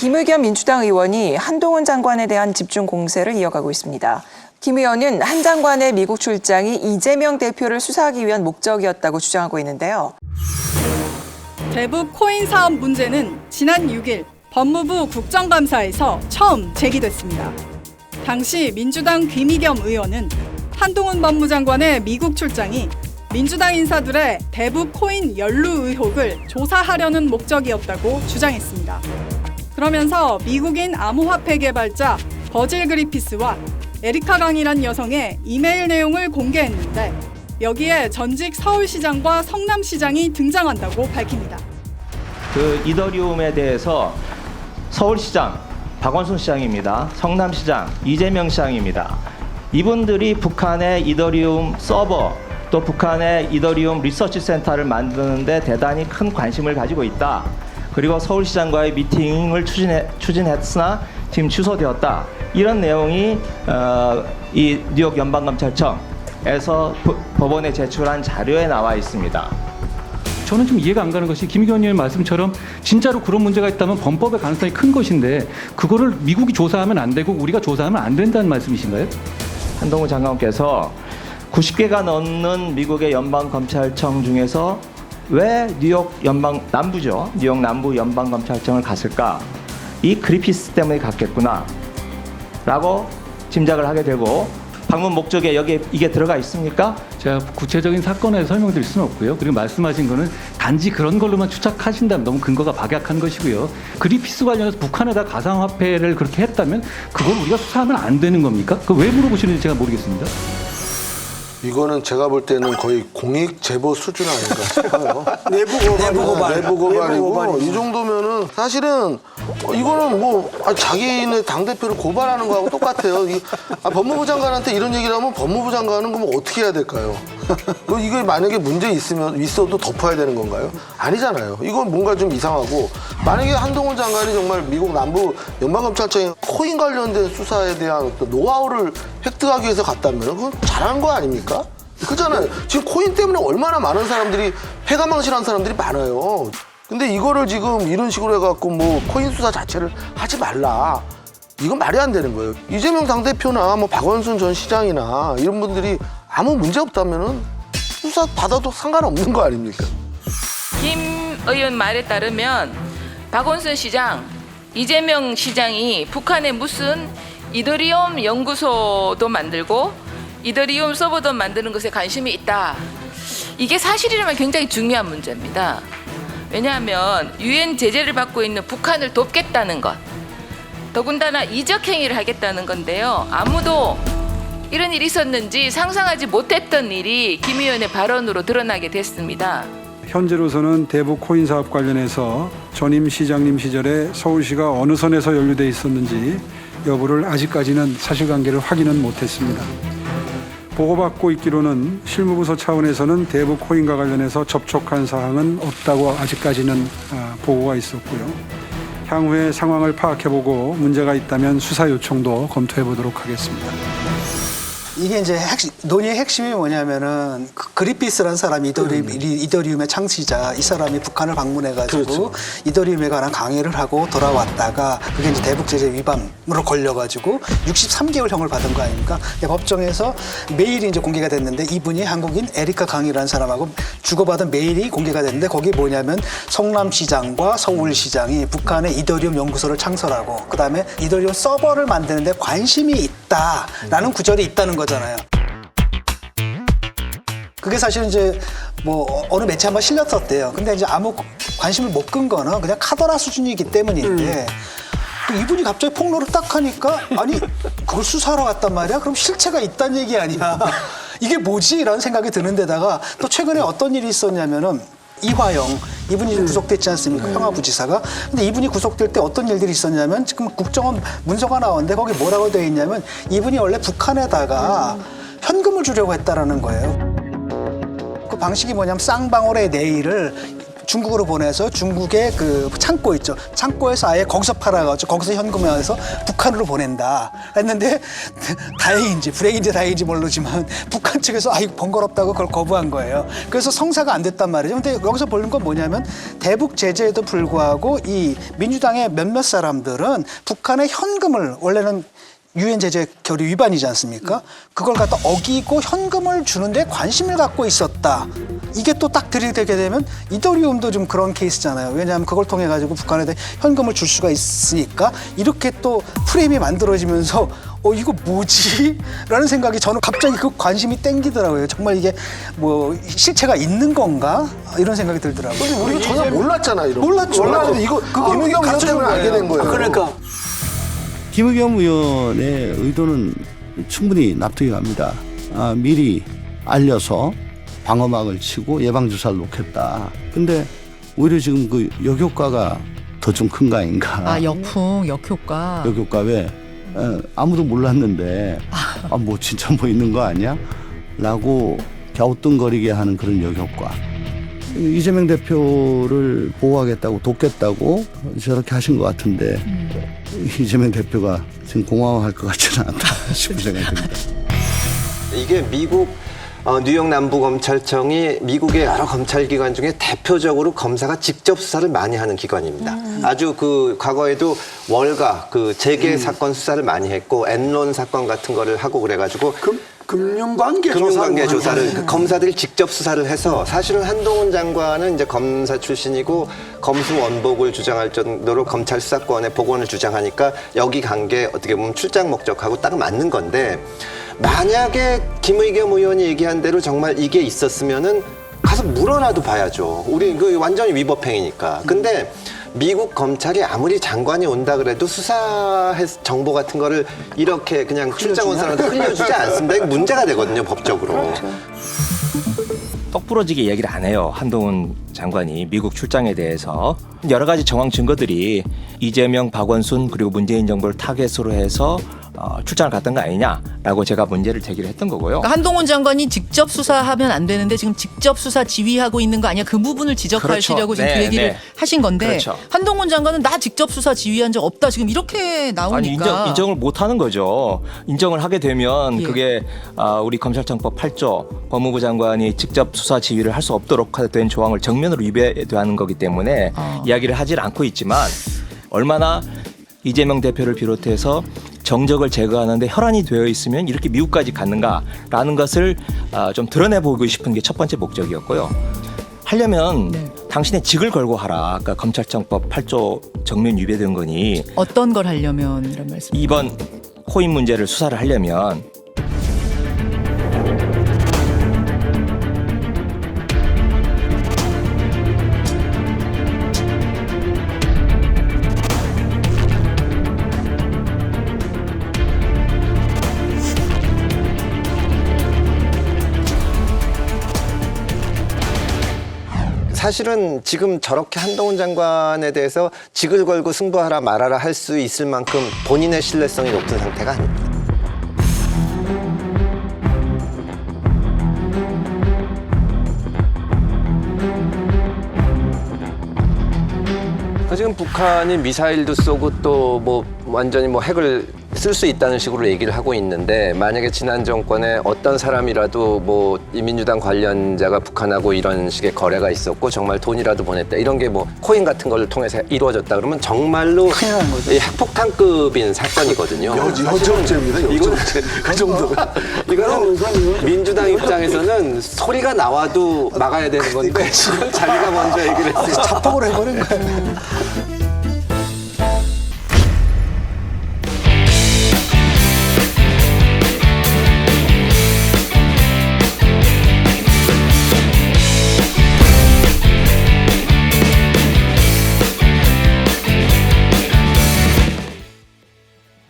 김의겸 민주당 의원이 한동훈 장관에 대한 집중 공세를 이어가고 있습니다. 김 의원은 한 장관의 미국 출장이 이재명 대표를 수사하기 위한 목적이었다고 주장하고 있는데요. 대북 코인 사업 문제는 지난 6일 법무부 국정감사에서 처음 제기됐습니다. 당시 민주당 김의겸 의원은 한동훈 법무장관의 미국 출장이 민주당 인사들의 대북 코인 연루 의혹을 조사하려는 목적이었다고 주장했습니다. 그러면서 미국인 암호화폐 개발자 버질 그리피스와 에리카 강이란 여성의 이메일 내용을 공개했는데 여기에 전직 서울시장과 성남시장이 등장한다고 밝힙니다. 그 이더리움에 대해서 서울시장 박원순 시장입니다. 성남시장 이재명 시장입니다. 이분들이 북한의 이더리움 서버 또 북한의 이더리움 리서치 센터를 만드는데 대단히 큰 관심을 가지고 있다. 그리고 서울시장과의 미팅을 추진했으나 지금 취소되었다. 이런 내용이 이 뉴욕 연방검찰청에서 법원에 제출한 자료에 나와 있습니다. 저는 좀 이해가 안 가는 것이 김의겸 의원 말씀처럼 진짜로 그런 문제가 있다면 범법의 가능성이 큰 것인데 그거를 미국이 조사하면 안 되고 우리가 조사하면 안 된다는 말씀이신가요? 한동훈 장관께서 90개가 넘는 미국의 연방검찰청 중에서 왜 뉴욕 남부죠? 뉴욕 남부 연방검찰청을 갔을까? 이 그리피스 때문에 갔겠구나 라고 짐작을 하게 되고 방문 목적에 여기에 이게 들어가 있습니까? 제가 구체적인 사건에 설명드릴 수는 없고요. 그리고 말씀하신 거는 단지 그런 걸로만 추측하신다면 너무 근거가 박약한 것이고요. 그리피스 관련해서 북한에다 가상화폐를 그렇게 했다면 그걸 우리가 수사하면 안 되는 겁니까? 그거 왜 물어보시는지 제가 모르겠습니다. 이거는 제가 볼 때는 거의 공익 제보 수준 아닌가 싶어요. 내부 고발이고 이 정도면은 사실은 이거는 뭐 자기네 당대표를 고발하는 거하고 똑같아요. 법무부 장관한테 이런 얘기를 하면 법무부 장관은 그럼 어떻게 해야 될까요? 이게 만약에 문제 있어도 덮어야 되는 건가요? 아니잖아요. 이건 뭔가 좀 이상하고 만약에 한동훈 장관이 정말 미국 남부 연방검찰청에 코인 관련된 수사에 대한 어떤 노하우를 획득하기 위해서 갔다면 그건 잘한 거 아닙니까? 그렇잖아요. 지금 코인 때문에 얼마나 많은 사람들이 패가망신한 사람들이 많아요. 근데 이거를 지금 이런 식으로 해갖고 뭐 코인 수사 자체를 하지 말라. 이건 말이 안 되는 거예요. 이재명 당대표나 뭐 박원순 전 시장이나 이런 분들이 아무 문제 없다면은 수사 받아도 상관없는 거 아닙니까? 김 의원 말에 따르면 박원순 시장, 이재명 시장이 북한에 무슨 이더리움 연구소도 만들고 이더리움 서버도 만드는 것에 관심이 있다. 이게 사실이라면 굉장히 중요한 문제입니다. 왜냐하면 유엔 제재를 받고 있는 북한을 돕겠다는 것, 더군다나 이적 행위를 하겠다는 건데요. 아무도 이런 일이 있었는지 상상하지 못했던 일이 김 의원의 발언으로 드러나게 됐습니다. 현재로서는 대북 코인 사업 관련해서 전임 시장님 시절에 서울시가 어느 선에서 연루돼 있었는지 여부를 아직까지는 사실관계를 확인은 못했습니다. 보고받고 있기로는 실무부서 차원에서는 대북 코인과 관련해서 접촉한 사항은 없다고 아직까지는 보고가 있었고요. 향후에 상황을 파악해보고 문제가 있다면 수사 요청도 검토해보도록 하겠습니다. 이게 이제 논의의 핵심이 뭐냐면은 그리피스라는 사람이 이더리움의 창시자, 이 사람이 북한을 방문해가지고 그렇죠. 이더리움에 관한 강의를 하고 돌아왔다가 그게 이제 대북 제재 위반으로 걸려가지고 63개월형을 받은 거 아닙니까? 법정에서 메일이 이제 공개가 됐는데 이분이 한국인 에리카 강이라는 사람하고 주고받은 메일이 공개가 됐는데 거기 뭐냐면 성남시장과 서울시장이 북한의 이더리움 연구소를 창설하고 그다음에 이더리움 서버를 만드는데 관심이 있다라는 구절이 있다는 거잖아요. 그게 사실은 이제 뭐 어느 매체 한번 실렸었대요. 근데 이제 아무 관심을 못 끈 거는 그냥 카더라 수준이기 때문인데 이분이 갑자기 폭로를 딱 하니까 아니 그걸 수사하러 갔단 말이야? 그럼 실체가 있다는 얘기 아니야? 이게 뭐지? 라는 생각이 드는 데다가 또 최근에 어떤 일이 있었냐면은 이화영 이분이 구속됐지 않습니까? 평화부지사가. 근데 이분이 구속될 때 어떤 일들이 있었냐면 지금 국정원 문서가 나오는데 거기 뭐라고 되어 있냐면 이분이 원래 북한에다가 현금을 주려고 했다라는 거예요. 그 방식이 뭐냐면 쌍방울의 네일을 중국으로 보내서 중국의 그 창고 있죠. 창고에서 아예 거기서 팔아가지고 거기서 현금화해서 북한으로 보낸다 했는데 다행인지 불행인지 다행인지 모르지만 북한 측에서 이거 번거롭다고 그걸 거부한 거예요. 그래서 성사가 안 됐단 말이죠. 근데 여기서 보는 건 뭐냐면 대북 제재에도 불구하고 이 민주당의 몇몇 사람들은 북한의 현금을 원래는 유엔 제재 결의 위반이지 않습니까? 그걸 갖다 어기고 현금을 주는데 관심을 갖고 있었다. 이게 또 딱 들이대게 되면 이더리움도 좀 그런 케이스잖아요. 왜냐하면 그걸 통해 가지고 북한에 현금을 줄 수가 있으니까 이렇게 또 프레임이 만들어지면서 이거 뭐지? 라는 생각이 저는 갑자기 그 관심이 땡기더라고요. 정말 이게 뭐 실체가 있는 건가? 이런 생각이 들더라고요. 근데 우리가 전혀 몰랐잖아, 이런 거. 몰랐죠. 몰랐는데 이거 김의겸 의원 때문에 알게 된 거예요. 그러니까. 김의겸 의원의 의도는 충분히 납득이 갑니다. 미리 알려서 방어막을 치고 예방주사를 놓겠다. 근데 오히려 지금 그 역효과가 더 좀 큰 거 아닌가. 역풍, 역효과. 역효과 왜? 아무도 몰랐는데 뭐 진짜 뭐 있는 거 아니야? 라고 갸우뚱거리게 하는 그런 역효과. 이재명 대표를 보호하겠다고 돕겠다고 저렇게 하신 것 같은데 이재명 대표가 지금 공허할 것 같지는 않다 싶은 생각이 듭니다. 이게 미국 뉴욕 남부검찰청이 미국의 여러 검찰기관 중에 대표적으로 검사가 직접 수사를 많이 하는 기관입니다. 아주 그 과거에도 월가 그 재계 사건 수사를 많이 했고 엔론 사건 같은 거를 하고 그래가지고 금융관계 조사를 그 검사들이 직접 수사를 해서 사실은 한동훈 장관은 이제 검사 출신이고 검수 원복을 주장할 정도로 검찰 수사권의 복원을 주장하니까 여기 간 게 어떻게 보면 출장 목적하고 딱 맞는 건데 만약에 김의겸 의원이 얘기한 대로 정말 이게 있었으면은 가서 물어놔도 봐야죠. 우리 그 완전히 위법행위니까. 근데 미국 검찰이 아무리 장관이 온다 그래도 수사 정보 같은 거를 이렇게 그냥 출장 온 사람한테 흘려주지 않습니다. 이거 문제가 되거든요, 법적으로. 똑 부러지게 얘기를 안 해요. 한동훈 장관이 미국 출장에 대해서 여러 가지 정황 증거들이 이재명, 박원순 그리고 문재인 정부를 타겟으로 해서 출장을 갔던 거 아니냐라고 제가 문제를 제기를 했던 거고요. 그러니까 한동훈 장관이 직접 수사하면 안 되는데 지금 직접 수사 지휘하고 있는 거 아니야? 그 부분을 지적하시려고 그렇죠. 지금 네, 그 얘기를 네. 하신 건데 그렇죠. 한동훈 장관은 나 직접 수사 지휘한 적 없다. 지금 이렇게 나오니까. 아니 인정을 못 하는 거죠. 인정을 하게 되면 예. 그게 우리 검찰청법 8조 법무부 장관이 직접 수사 지휘를 할 수 없도록 된 조항을 정면으로 위배하는 거기 때문에 이야기를 하질 않고 있지만 얼마나 이재명 대표를 비롯해서 정적을 제거하는데 혈안이 되어 있으면 이렇게 미국까지 갔는가라는 것을 좀 드러내보고 싶은 게 첫 번째 목적이었고요. 하려면 당신의 직을 걸고 하라. 아까 검찰청법 8조 정면 위배된 거니 어떤 걸 하려면 이런 말씀. 이번 코인 문제를 수사를 하려면 사실은 지금 저렇게 한동훈 장관에 대해서 직을 걸고 승부하라 말하라 할 수 있을 만큼 본인의 신뢰성이 높은 상태가 아닙니다. 지금 북한이 미사일도 쏘고 또 뭐 완전히 뭐 핵을 쓸 수 있다는 식으로 얘기를 하고 있는데 만약에 지난 정권에 어떤 사람이라도 뭐 이 민주당 관련자가 북한하고 이런 식의 거래가 있었고 정말 돈이라도 보냈다 이런 게 뭐 코인 같은 걸 통해서 이루어졌다 그러면 정말로 이 핵폭탄급인 사건이거든요. 여정죄입니다. 이거는 그 정도. 이거는 민주당 입장에서는 소리가 나와도 막아야 되는 건데 그걸 자기가 먼저 얘기를 했어요. 자폭을 해버린 거예요.